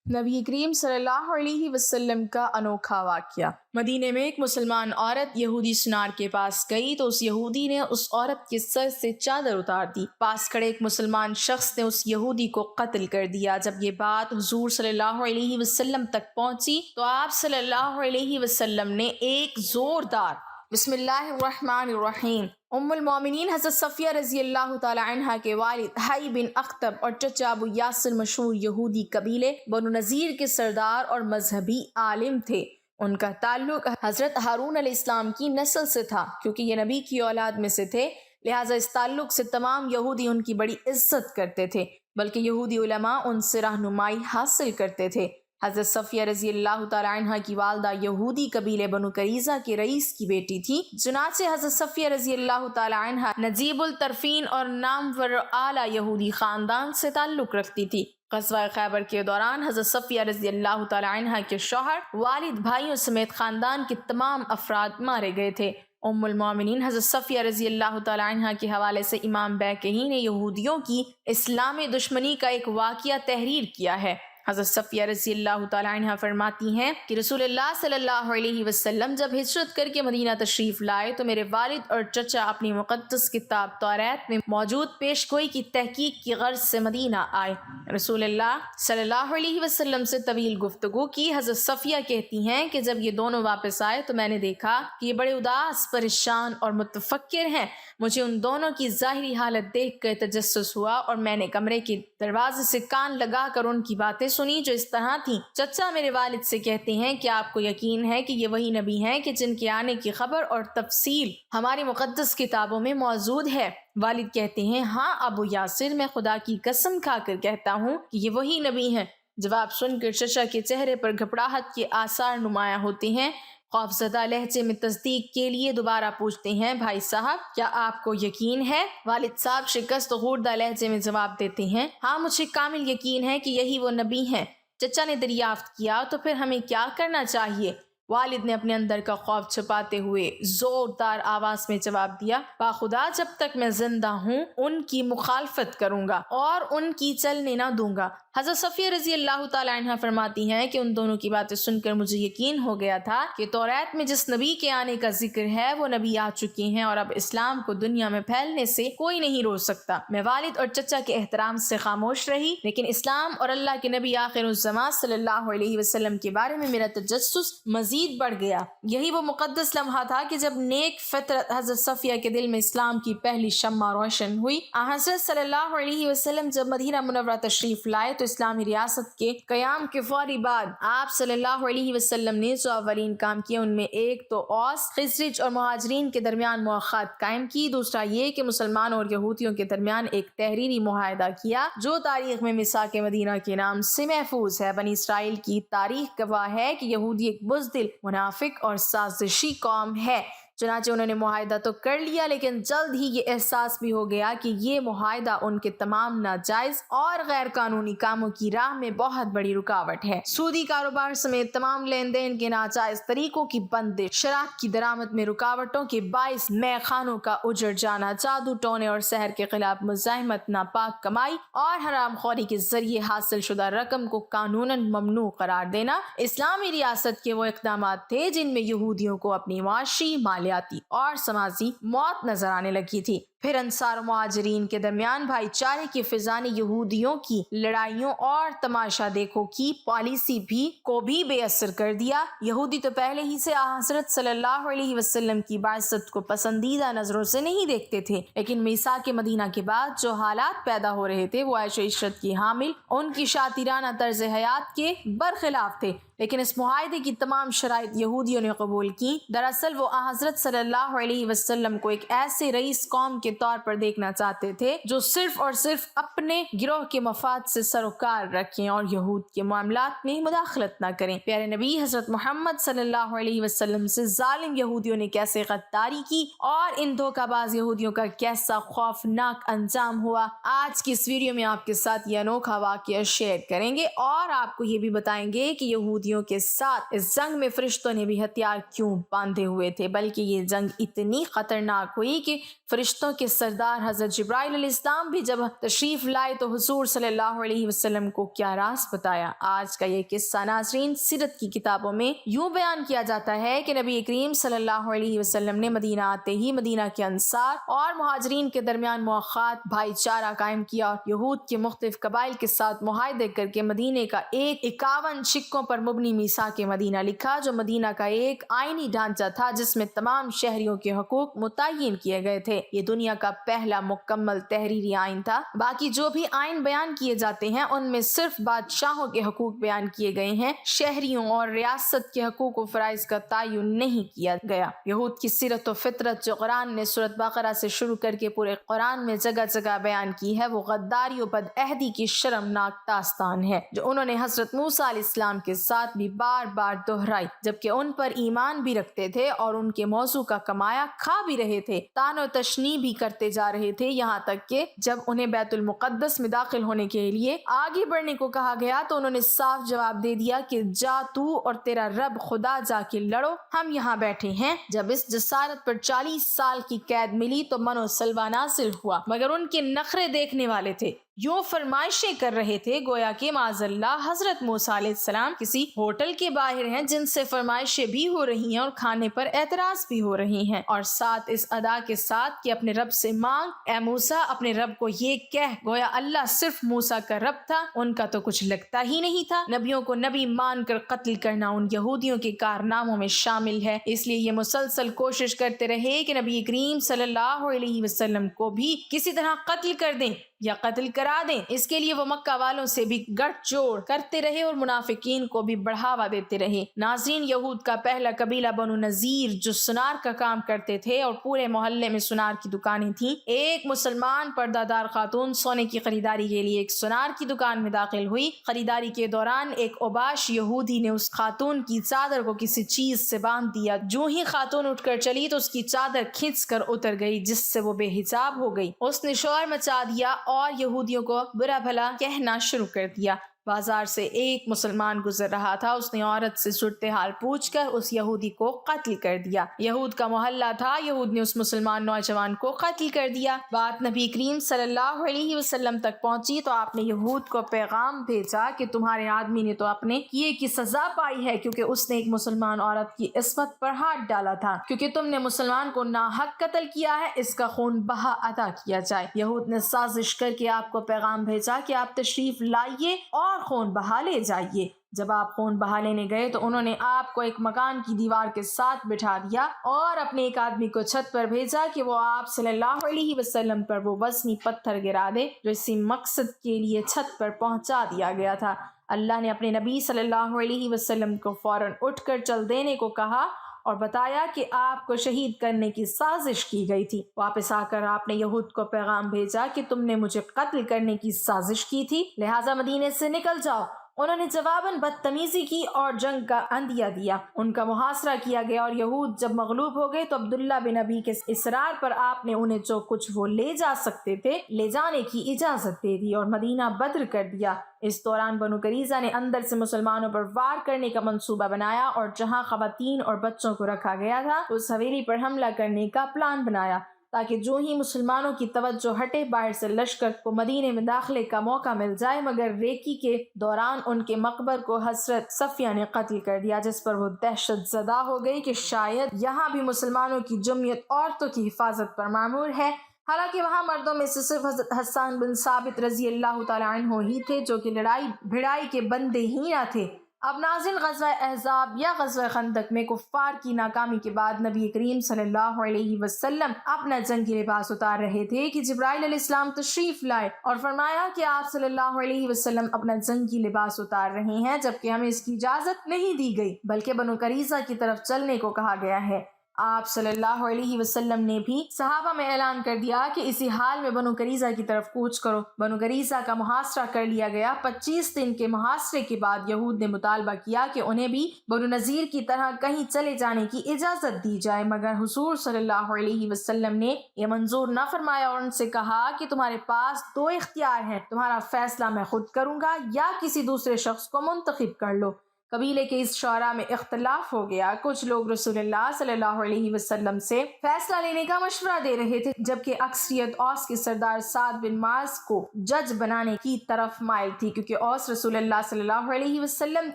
نبی کریم صلی اللہ علیہ وسلم کا انوکھا واقعہ۔ مدینے میں ایک مسلمان عورت یہودی سنار کے پاس گئی تو اس یہودی نے اس عورت کے سر سے چادر اتار دی۔ پاس کھڑے ایک مسلمان شخص نے اس یہودی کو قتل کر دیا۔ جب یہ بات حضور صلی اللہ علیہ وسلم تک پہنچی تو آپ صلی اللہ علیہ وسلم نے ایک زوردار بسم اللہ الرحمن الرحیم ام المومنین حضرت صفیہ رضی اللہ تعالی عنہ کے والد حی بن اخطب اور چچا ابو یاسر مشہور یہودی قبیلے بنو نذیر کے سردار اور مذہبی عالم تھے۔ ان کا تعلق حضرت ہارون علیہ السلام کی نسل سے تھا، کیونکہ یہ نبی کی اولاد میں سے تھے، لہٰذا اس تعلق سے تمام یہودی ان کی بڑی عزت کرتے تھے، بلکہ یہودی علماء ان سے رہنمائی حاصل کرتے تھے۔ حضرت صفیہ رضی اللہ تعالی عنہ کی والدہ یہودی قبیلے بنو قریظہ کے رئیس کی بیٹی تھی، چنانچہ حضرت صفیہ رضی اللہ تعالی عنہ نجیب الطرفین اور نامور اعلیٰ یہودی خاندان سے تعلق رکھتی تھی۔ غزوہ خیبر کے دوران حضرت صفیہ رضی اللہ تعالی عنہ کے شوہر، والد، بھائیوں سمیت خاندان کے تمام افراد مارے گئے تھے۔ ام المومنین حضرت صفیہ رضی اللہ تعالی عنہ کے حوالے سے امام بیہقی نے یہودیوں کی اسلام دشمنی کا ایک واقعہ تحریر کیا ہے۔ حضرت صفیہ رضی اللہ تعالی عنہ فرماتی ہیں کہ رسول اللہ صلی اللہ علیہ وسلم جب ہجرت کر کے مدینہ تشریف لائے تو میرے والد اور چچا اپنی مقدس کتاب توریت میں موجود پیش گوئی کی تحقیق کی غرض سے مدینہ آئے۔ رسول اللہ صلی اللہ علیہ وسلم سے طویل گفتگو کی۔ حضرت صفیہ کہتی ہیں کہ جب یہ دونوں واپس آئے تو میں نے دیکھا کہ یہ بڑے اداس، پریشان اور متفکر ہیں۔ مجھے ان دونوں کی ظاہری حالت دیکھ کر تجسس ہوا اور میں نے کمرے کے دروازے سے کان لگا کر ان کی باتیں سنی جو اس طرح تھیں۔ چچا میرے والد سے کہتے ہیں کہ آپ کو یقین ہے کہ یہ وہی نبی ہیں کہ جن کے آنے کی خبر اور تفصیل ہماری مقدس کتابوں میں موجود ہے؟ والد کہتے ہیں ہاں ابو یاسر، میں خدا کی قسم کھا کر کہتا ہوں کہ یہ وہی نبی ہیں۔ جواب سن کر چچا کے چہرے پر گھبراہٹ کے آثار نمایاں ہوتے ہیں۔ خوفزدہ لہجے میں تصدیق کے لیے دوبارہ پوچھتے ہیں بھائی صاحب کیا آپ کو یقین ہے؟ والد صاحب شکست خوردہ لہجے میں جواب دیتے ہیں ہاں مجھے کامل یقین ہے کہ یہی وہ نبی ہیں۔ چچا نے دریافت کیا تو پھر ہمیں کیا کرنا چاہیے؟ والد نے اپنے اندر کا خوف چھپاتے ہوئے زوردار آواز میں جواب دیا باخدا جب تک میں زندہ ہوں ان کی مخالفت کروں گا اور ان کی چلنے نہ دوں گا۔ حضرت صفیہ رضی اللہ تعالی عنہ فرماتی ہیں کہ ان دونوں کی باتیں سن کر مجھے یقین ہو گیا تھا کہ توریت میں جس نبی کے آنے کا ذکر ہے وہ نبی آ چکے ہیں اور اب اسلام کو دنیا میں پھیلنے سے کوئی نہیں روک سکتا۔ میں والد اور چچا کے احترام سے خاموش رہی، لیکن اسلام اور اللہ کے نبی آخر الزمان صلی اللہ علیہ وسلم کے بارے میں میرا تجسس مزید بڑھ گیا۔ یہی وہ مقدس لمحہ تھا کہ جب نیک فطرت حضرت صفیہ کے دل میں اسلام کی پہلی شمع روشن ہوئی۔ حضرت صلی اللہ علیہ وسلم جب مدینہ منورہ تشریف لائے تو اسلامی ریاست کے قیام کے فوری بعد آپ صلی اللہ علیہ وسلم نے جو اولین کام کیے ان میں ایک تو اوس، خزرج اور مہاجرین کے درمیان مواخات قائم کی، دوسرا یہ کہ مسلمانوں اور یہودیوں کے درمیان ایک تحریری معاہدہ کیا جو تاریخ میں میثاق مدینہ کے نام سے محفوظ ہے۔ بنی اسرائیل کی تاریخ گواہ ہے کہ یہودی ایک بزدل، منافق اور سازشی قوم ہے۔ چنانچہ انہوں نے معاہدہ تو کر لیا، لیکن جلد ہی یہ احساس بھی ہو گیا کہ یہ معاہدہ ان کے تمام ناجائز اور غیر قانونی کاموں کی راہ میں بہت بڑی رکاوٹ ہے۔ سودی کاروبار سمیت تمام لین دین کے ناجائز طریقوں کی بندش، شراب کی درآمد میں رکاوٹوں کے باعث مے خانوں کا اجڑ جانا، جادو ٹونے اور سحر کے خلاف مزاحمت، ناپاک کمائی اور حرام خوری کے ذریعے حاصل شدہ رقم کو قانوناً ممنوع قرار دینا اسلامی ریاست کے وہ اقدامات تھے جن میں یہودیوں کو اپنی معاشی، مالیاتی اور سماجی موت نظر آنے لگی تھی۔ پھر انصار و مہاجرین کے درمیان بھائی چارے کی فضا نے یہودیوں کی لڑائیوں اور تماشا دیکھوں کی پالیسی کو بھی بے اثر کر دیا۔ یہودی تو پہلے ہی سے حضرت صلی اللہ علیہ وسلم کی بعثت کو پسندیدہ نظروں سے نہیں دیکھتے تھے، لیکن میثاق مدینہ کے بعد جو حالات پیدا ہو رہے تھے وہ عیش و عشرت کی حامل ان کی شاطرانہ طرز حیات کے برخلاف تھے، لیکن اس معاہدے کی تمام شرائط یہودیوں نے قبول کی۔ دراصل وہ حضرت صلی اللہ علیہ وسلم کو ایک ایسے رئیس قوم کے طور پر دیکھنا چاہتے تھے جو صرف اور صرف اپنے گروہ کے مفاد سے سروکار رکھیں اور یہود کے معاملات میں مداخلت نہ کریں۔ پیارے نبی حضرت محمد صلی اللہ علیہ وسلم سے ظالم یہودیوں نے کیسے غداری کی اور ان دھوکہ باز یہودیوں کا کیسا خوفناک انجام ہوا، آج کی اس ویڈیو میں آپ کے ساتھ یہ انوکھا واقعہ شیئر کریں گے اور آپ کو یہ بھی بتائیں گے کہ یہودیوں کے ساتھ اس جنگ میں فرشتوں نے بھی ہتھیار کیوں باندھے ہوئے تھے، بلکہ یہ جنگ اتنی خطرناک ہوئی کہ فرشتوں کے سردار حضرت جبرائیل علیہ السلام بھی جب تشریف لائے تو حضور صلی اللہ علیہ وسلم کو کیا راز بتایا۔ آج کا یہ قصہ ناظرین سیرت کی کتابوں میں یوں بیان کیا جاتا ہے کہ نبی کریم صلی اللہ علیہ وسلم نے مدینہ آتے ہی مدینہ کے انصار اور مہاجرین کے درمیان مواخات بھائی چارہ قائم کیا اور یہود کے مختلف قبائل کے ساتھ معاہدے کر کے مدینے کا ایک 51 سکوں پر مبنی میثاق مدینہ لکھا، جو مدینہ کا ایک آئینی ڈھانچہ تھا جس میں تمام شہریوں کے حقوق متعین کیے گئے تھے۔ یہ دنیا کا پہلا مکمل تحریری آئین تھا۔ باقی جو بھی آئین بیان کیے جاتے ہیں ان میں صرف بادشاہوں کے حقوق بیان کیے گئے ہیں، شہریوں اور ریاست کے حقوق و فرائض کا تعین نہیں کیا گیا۔ یہود کی سیرت و فطرت جو قرآن نے سورۃ بقرہ سے شروع کر کے پورے قرآن میں جگہ جگہ بیان کی ہے، وہ غداری و بدعہدی کی شرمناک داستان ہے جو انہوں نے حضرت موسیٰ علیہ السلام کے ساتھ بھی بار بار دہرائی، جبکہ ان پر ایمان بھی رکھتے تھے اور ان کے موضوع کا کمایا کھا بھی رہے تھے، طعن و تشنیع بھی کرتے جا رہے تھے، یہاں تک کہ جب انہیں بیت المقدس میں داخل ہونے کے لیے آگے بڑھنے کو کہا گیا تو انہوں نے صاف جواب دے دیا کہ جا تو اور تیرا رب خدا جا کے لڑو، ہم یہاں بیٹھے ہیں۔ جب اس جسارت پر 40 سال کی قید ملی تو من و سلوہ نازل ہوا، مگر ان کے نخرے دیکھنے والے تھے، یوں فرمائشیں کر رہے تھے گویا کہ معاذ اللہ حضرت موسیٰ علیہ السلام کسی ہوٹل کے باہر ہیں جن سے فرمائشیں بھی ہو رہی ہیں اور کھانے پر اعتراض بھی ہو رہی ہیں، اور ساتھ اس ادا کے ساتھ کہ اپنے رب سے مانگ، اے موسیٰ اپنے رب کو یہ کہہ، گویا اللہ صرف موسیٰ کا رب تھا، ان کا تو کچھ لگتا ہی نہیں تھا۔ نبیوں کو نبی مان کر قتل کرنا ان یہودیوں کے کارناموں میں شامل ہے، اس لیے یہ مسلسل کوشش کرتے رہے کہ نبی کریم صلی اللہ علیہ وسلم کو بھی کسی طرح قتل کر دیں یا قتل کرا دیں۔ اس کے لیے وہ مکہ والوں سے بھی گٹھ جوڑ کرتے رہے اور منافقین کو بھی بڑھاوا دیتے رہے۔ ناظرین، یہود کا پہلا قبیلہ بنو نذیر جو سنار کا کام کرتے تھے اور پورے محلے میں سنار کی دکانیں تھیں، ایک مسلمان پردہ دار خاتون سونے کی خریداری کے لیے ایک سنار کی دکان میں داخل ہوئی۔ خریداری کے دوران ایک اوباش یہودی نے اس خاتون کی چادر کو کسی چیز سے باندھ دیا، جو ہی خاتون اٹھ کر چلی تو اس کی چادر کھنچ کر اتر گئی، جس سے وہ بے حجاب ہو گئی۔ اس نے شور مچا دیا اور یہودیوں کو برا بھلا کہنا شروع کر دیا۔ بازار سے ایک مسلمان گزر رہا تھا، اس نے عورت سے صورتحال پوچھ کر اس یہودی کو قتل کر دیا۔ یہود کا محلہ تھا، یہود نے اس مسلمان نوجوان کو قتل کر دیا۔ بات نبی کریم صلی اللہ علیہ وسلم تک پہنچی تو آپ نے یہود کو پیغام بھیجا کہ تمہارے آدمی نے تو اپنے کیے کی سزا پائی ہے، کیونکہ اس نے ایک مسلمان عورت کی عصمت پر ہاتھ ڈالا تھا، کیونکہ تم نے مسلمان کو ناحق قتل کیا ہے، اس کا خون بہا ادا کیا جائے۔ یہود نے سازش کر کے آپ کو پیغام بھیجا کہ آپ تشریف لائیے اور خون بہا لے جائیے۔ جب آپ خون بہا لینے گئے تو انہوں نے آپ کو ایک مکان کی دیوار کے ساتھ بٹھا دیا اور اپنے ایک آدمی کو چھت پر بھیجا کہ وہ آپ صلی اللہ علیہ وسلم پر وہ وزنی پتھر گرا دے جو اسی مقصد کے لیے چھت پر پہنچا دیا گیا تھا۔ اللہ نے اپنے نبی صلی اللہ علیہ وسلم کو فوراً اٹھ کر چل دینے کو کہا اور بتایا کہ آپ کو شہید کرنے کی سازش کی گئی تھی۔ واپس آ کر آپ نے یہود کو پیغام بھیجا کہ تم نے مجھے قتل کرنے کی سازش کی تھی، لہٰذا مدینے سے نکل جاؤ۔ انہوں نے جواباً بدتمیزی کی اور جنگ کا عندیہ دیا، ان کا محاصرہ کیا گیا، اور یہود جب مغلوب ہو گئے تو عبداللہ بن ابی کے اصرار پر آپ نے انہیں جو کچھ وہ لے جا سکتے تھے لے جانے کی اجازت دے دی اور مدینہ بدر کر دیا۔ اس دوران بنو قریظہ نے اندر سے مسلمانوں پر وار کرنے کا منصوبہ بنایا اور جہاں خواتین اور بچوں کو رکھا گیا تھا اس حویلی پر حملہ کرنے کا پلان بنایا، تاکہ جو ہی مسلمانوں کی توجہ ہٹے باہر سے لشکر کو مدینے میں داخلے کا موقع مل جائے، مگر ریکی کے دوران ان کے مقبر کو حضرت صفیہ نے قتل کر دیا، جس پر وہ دہشت زدہ ہو گئی کہ شاید یہاں بھی مسلمانوں کی جمعیت عورتوں کی حفاظت پر معمور ہے، حالانکہ وہاں مردوں میں سے صرف حضرت حسان بن ثابت رضی اللہ تعالیٰ عنہ ہی تھے جو کہ لڑائی بھڑائی کے بندے ہی نہ تھے۔ اب ناظرین، غزوہ احزاب یا غزوہ خندق میں کفار کی ناکامی کے بعد نبی کریم صلی اللہ علیہ وسلم اپنا جنگی لباس اتار رہے تھے کہ جبرائیل علیہ السلام تشریف لائے اور فرمایا کہ آپ صلی اللہ علیہ وسلم اپنا جنگی لباس اتار رہے ہیں، جبکہ ہمیں اس کی اجازت نہیں دی گئی بلکہ بنو قریظہ کی طرف چلنے کو کہا گیا ہے۔ آپ صلی اللہ علیہ وسلم نے بھی صحابہ میں اعلان کر دیا کہ اسی حال میں بنو قریظہ کی طرف کوچ کرو۔ بنو قریظہ کا محاصرہ کر لیا گیا۔ 25 دن کے محاصرے کے بعد یہود نے مطالبہ کیا کہ انہیں بھی بنو نذیر کی طرح کہیں چلے جانے کی اجازت دی جائے، مگر حضور صلی اللہ علیہ وسلم نے یہ منظور نہ فرمایا اور ان سے کہا کہ تمہارے پاس 2 اختیار ہیں، تمہارا فیصلہ میں خود کروں گا یا کسی دوسرے شخص کو منتخب کر لو۔ قبیلے کے اس شعراء میں اختلاف ہو گیا۔ کچھ لوگ رسول اللہ صلی اللہ علیہ وسلم سے فیصلہ لینے کا مشورہ دے رہے تھے، جبکہ اکثریت اوس کے سردار سعد بن معاذ کو جج بنانے کی طرف مائل تھی، کیونکہ اوس رسول اللہ صلی اللہ علیہ وسلم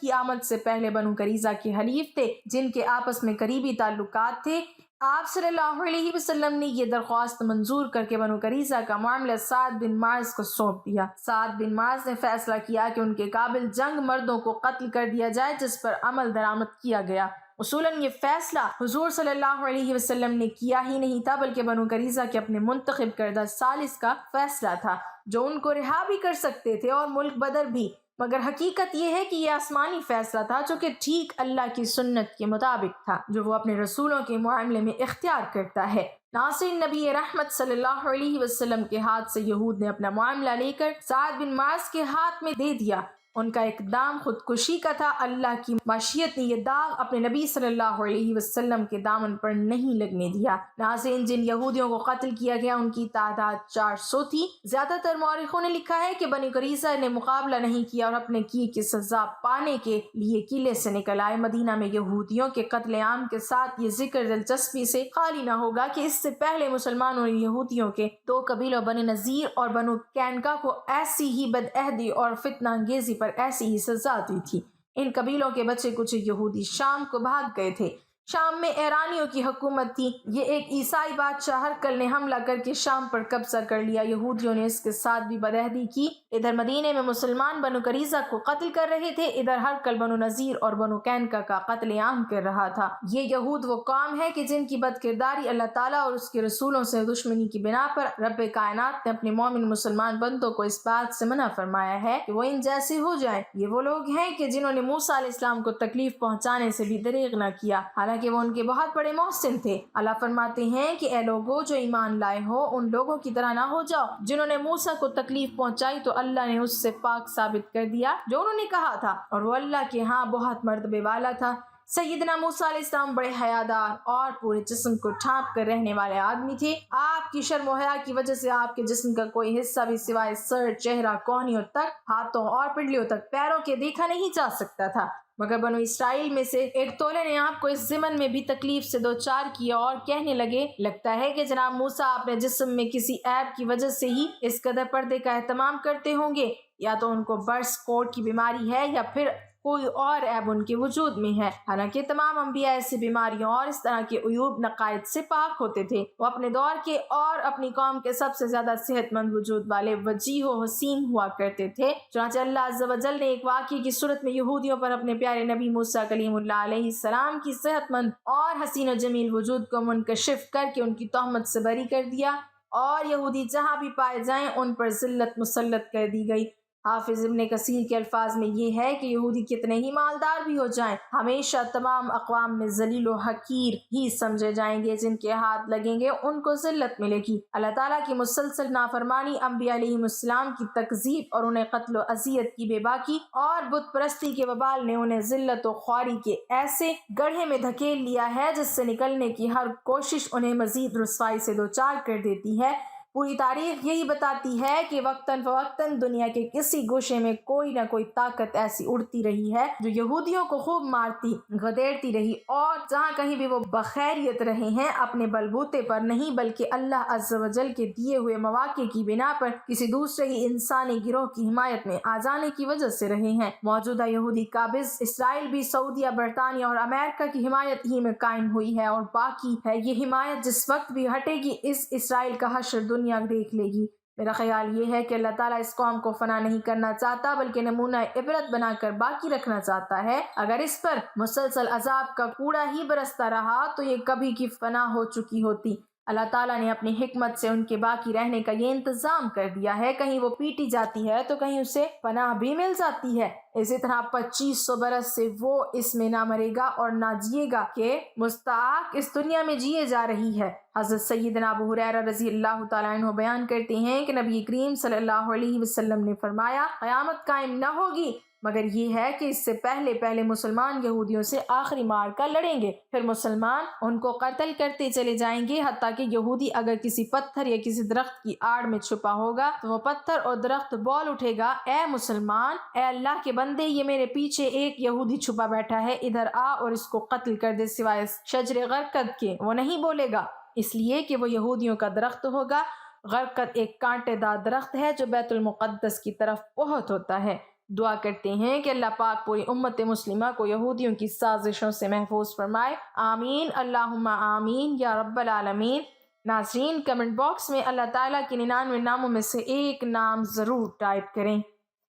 کی آمد سے پہلے بنو قریظہ کے حلیف تھے، جن کے آپس میں قریبی تعلقات تھے۔ آپ صلی اللہ علیہ وسلم نے یہ درخواست منظور کر کے بنو قریظہ کا معاملہ سعد بن معاذ کو سونپ دیا۔ سعد بن معاذ نے فیصلہ کیا کہ ان کے قابل جنگ مردوں کو قتل کر دیا جائے، جس پر عمل درآمد کیا گیا۔ اصولاً یہ فیصلہ حضور صلی اللہ علیہ وسلم نے کیا ہی نہیں تھا، بلکہ بنو قریظہ کے اپنے منتخب کردہ ثالث کا فیصلہ تھا، جو ان کو رہا بھی کر سکتے تھے اور ملک بدر بھی، مگر حقیقت یہ ہے کہ یہ آسمانی فیصلہ تھا جو کہ ٹھیک اللہ کی سنت کے مطابق تھا، جو وہ اپنے رسولوں کے معاملے میں اختیار کرتا ہے۔ ناصرین، نبی رحمت صلی اللہ علیہ وسلم کے ہاتھ سے یہود نے اپنا معاملہ لے کر سعد بن معاذ کے ہاتھ میں دے دیا۔ ان کا اقدام خودکشی کا تھا۔ اللہ کی مشیت نے یہ داغ اپنے نبی صلی اللہ علیہ وسلم کے دامن پر نہیں لگنے دیا۔ ناظرین، جن یہودیوں کو قتل کیا گیا ان کی تعداد 400 تھی۔ زیادہ تر مورخوں نے لکھا ہے کہ بنی قریظہ نے مقابلہ نہیں کیا اور اپنے کیے کی سزا پانے کے لیے قلعے سے نکل آئے۔ مدینہ میں یہودیوں کے قتل عام کے ساتھ یہ ذکر دلچسپی سے خالی نہ ہوگا کہ اس سے پہلے مسلمانوں نے یہودیوں کے دو قبیلوں بنی نذیر اور بنو قینقاع کو ایسی ہی بدعہدی اور فتنہ انگیزی پر ایسی ہی سزا دی تھی۔ ان قبیلوں کے بچے کچھ یہودی شام کو بھاگ گئے تھے۔ شام میں ایرانیوں کی حکومت تھی۔ یہ ایک عیسائی بادشاہ ہرقل نے حملہ کر کے شام پر قبضہ کر لیا۔ یہودیوں نے اس کے ساتھ بھی بدعہدی کی۔ ادھر مدینے میں مسلمان بنو قریظہ کو قتل کر رہے تھے، ادھر ہرقل بنو نذیر اور بنو قینقاع کا قتل عام کر رہا تھا۔ یہ یہود وہ قوم ہے کہ جن کی بد کرداری اللہ تعالیٰ اور اس کے رسولوں سے دشمنی کی بنا پر رب کائنات نے اپنے مومن مسلمان بندوں کو اس بات سے منع فرمایا ہے کہ وہ ان جیسے ہو جائیں۔ یہ وہ لوگ ہیں کہ جنہوں نے موسیٰ علیہ السلام کو تکلیف پہنچانے سے بھی دریغ نہ کیا، حالانکہ کہ وہ ان کے بہت بڑے محسن تھے۔ اللہ فرماتے ہیں کہ اے لوگو جو ایمان لائے ہو، ان لوگوں کی طرح نہ ہو جاؤ جنہوں نے موسیٰ کو تکلیف پہنچائی تو اللہ نے اس سے پاک ثابت کر دیا جو انہوں نے کہا تھا، اور وہ اللہ کے ہاں بہت مرتبے والا تھا۔ سیدنا موسیٰ علیہ السلام بڑے حیادار اور پورے جسم کو ڈھانپ کر رہنے والے آدمی تھے۔ آپ کی شرم و حیا کی وجہ سے آپ کے جسم کا کوئی حصہ بھی سوائے سر، چہرہ، کوہنیوں تک، ہاتھوں اور پنڈلیوں تک، پیروں کے دیکھا نہیں جا سکتا تھا۔ مگر بنو اسرائیل میں سے ایک تولے نے آپ کو اس ضمن میں بھی تکلیف سے دوچار کیا اور کہنے لگے، لگتا ہے کہ جناب موسیٰ اپنے جسم میں کسی عیب کی وجہ سے ہی اس قدر پردے کا اہتمام کرتے ہوں گے، یا تو ان کو برس کوٹ کی بیماری ہے یا پھر کوئی اور عیب ان کے وجود میں ہے۔ حالانکہ تمام انبیاء ایسی بیماریوں اور اس طرح کے عیوب نقائص سے پاک ہوتے تھے۔ وہ اپنے دور کے اور اپنی قوم کے سب سے زیادہ صحت مند وجود والے وجیح و حسین ہوا کرتے تھے۔ چنانچہ اللہ عز و جل نے ایک واقعے کی صورت میں یہودیوں پر اپنے پیارے نبی موسیٰ کلیم اللہ علیہ السلام کی صحت مند اور حسین و جمیل وجود کو منکشف کر کے ان کی تہمت سے بری کر دیا، اور یہودی جہاں بھی پائے جائیں ان پر ذلت مسلط کر دی گئی۔ حافظ ابن کثیر کے الفاظ میں یہ ہے کہ یہودی کتنے ہی مالدار بھی ہو جائیں، ہمیشہ تمام اقوام میں ذلیل و حقیر ہی سمجھے جائیں گے۔ جن کے ہاتھ لگیں گے ان کو ذلت ملے گی۔ اللہ تعالیٰ کی مسلسل نافرمانی، انبیاء علیہ السلام کی تکذیب اور انہیں قتل و اذیت کی بے باکی اور بت پرستی کے وبال نے انہیں ذلت و خواری کے ایسے گڑھے میں دھکیل لیا ہے جس سے نکلنے کی ہر کوشش انہیں مزید رسوائی سے دوچار کر دیتی ہے۔ پوری تاریخ یہی بتاتی ہے کہ وقتاً فوقتاً دنیا کے کسی گوشے میں کوئی نہ کوئی طاقت ایسی اڑتی رہی ہے جو یہودیوں کو خوب مارتی گدیڑتی رہی، اور جہاں کہیں بھی وہ بخیریت رہے ہیں اپنے بلبوتے پر نہیں بلکہ اللہ عز و جل کے دیے ہوئے مواقع کی بنا پر کسی دوسرے ہی انسانی گروہ کی حمایت میں آ جانے کی وجہ سے رہے ہیں۔ موجودہ یہودی قابض اسرائیل بھی سعودیہ، برطانیہ اور امریکہ کی حمایت ہی میں قائم ہوئی ہے، اور باقی ہے یہ حمایت جس وقت بھی ہٹے گی اس اسرائیل کا حشر دنیا دیکھ لے گی۔ میرا خیال یہ ہے کہ اللہ تعالیٰ اس قوم کو فنا نہیں کرنا چاہتا بلکہ نمونہ عبرت بنا کر باقی رکھنا چاہتا ہے۔ اگر اس پر مسلسل عذاب کا کوڑا ہی برستا رہا تو یہ کبھی کی فنا ہو چکی ہوتی۔ اللہ تعالیٰ نے اپنی حکمت سے ان کے باقی رہنے کا یہ انتظام کر دیا ہے، کہیں وہ پیٹی جاتی ہے تو کہیں اسے پناہ بھی مل جاتی ہے۔ اسی طرح 2500 برس سے وہ اس میں نہ مرے گا اور نہ جیے گا کہ مستحق اس دنیا میں جیے جا رہی ہے۔ حضرت سیدنا ابو ہریرہ رضی اللہ تعالیٰ عنہ بیان کرتے ہیں کہ نبی کریم صلی اللہ علیہ وسلم نے فرمایا، قیامت قائم نہ ہوگی مگر یہ ہے کہ اس سے پہلے مسلمان یہودیوں سے آخری معرکہ لڑیں گے، پھر مسلمان ان کو قتل کرتے چلے جائیں گے، حتیٰ کہ یہودی اگر کسی پتھر یا کسی درخت کی آڑ میں چھپا ہوگا تو وہ پتھر اور درخت بول اٹھے گا، اے مسلمان، اے اللہ کے بندے، یہ میرے پیچھے ایک یہودی چھپا بیٹھا ہے، ادھر آ اور اس کو قتل کر دے سوائے شجر غرقد کے۔ وہ نہیں بولے گا، اس لیے کہ وہ یہودیوں کا درخت ہوگا۔ غرقد ایک کانٹے دار درخت ہے جو بیت المقدس کی طرف بہت ہوتا ہے۔ دعا کرتے ہیں کہ اللہ پاک پوری امت مسلمہ کو یہودیوں کی سازشوں سے محفوظ فرمائے، آمین اللہم آمین یا رب العالمین۔ ناظرین، کمنٹ باکس میں اللہ تعالیٰ کے 99 ناموں میں سے ایک نام ضرور ٹائپ کریں۔